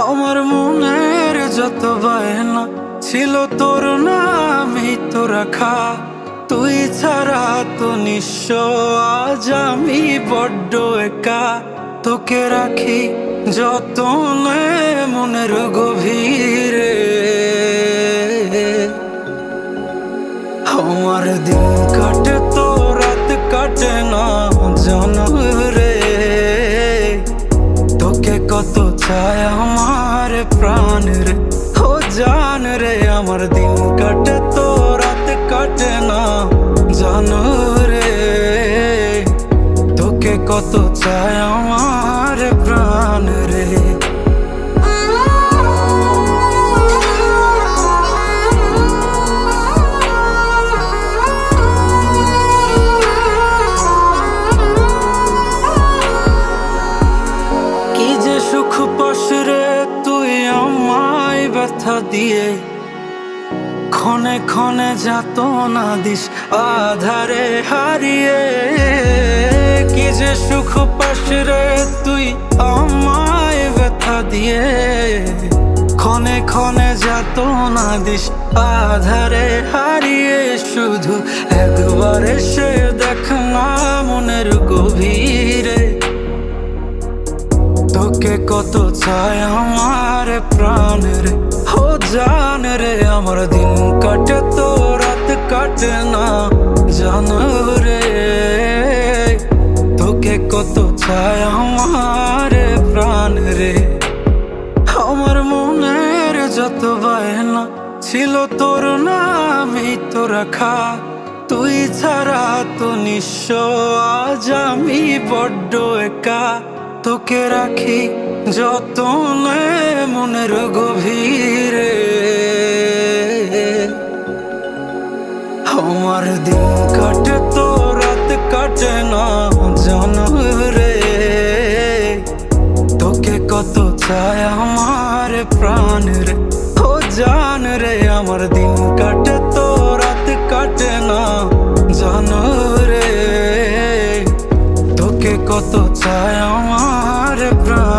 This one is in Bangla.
আমার মনের যত বায়না ছিল তোর নামই তো রাখা। তুই ছাড়া তো নিঃস্ব, আজ আমি বড্ড একা। তোকে রাখি যতনে মনের গভীরে। আমার দিন কাটে তো রাত কাটে না জানো রে। তোকে কত চায় আমার প্রাণ রে, ও জান রে। আমার দিন কাটে তো রাত কাটে না জানো রে। তোকে কত চায় আমার প্রাণ রে। কি যে সুখ পাস রে তুই আমায় ব্যথা দিয়ে, ক্ষণে ক্ষণে যাতনা দিস আধারে হারিয়ে। কি যে সুখ পাস রে তুই আমায় ব্যথা দিয়ে, ক্ষণে ক্ষণে যাতনা দিস আধারে হারিয়ে। শুধু একবার এসে দেখ না মনের গভীরে। তোকে কত চায় আমার প্রাণ রে, ও জান রে। আমার দিন কাটে তো রাত কাটে না জানো রে। তোকে কত চায় আমার প্রাণ রে। আমার মনের যত বায়না ছিল তোর নামই তো রাখা। তুই ছাড়া তো নিঃস্ব, আজ আমি বড্ড একা। তোকে রাখি যতনে মনের গভীরে। আমার দিন কাটে তো রাত কাটে না জানো রে। তোকে কত চায় আমার প্রাণ রে, ও জান রে। আমার দিন কাটে তো রাত কাটে না জানো রে। তোকে কত চায় আমার প্রাণ।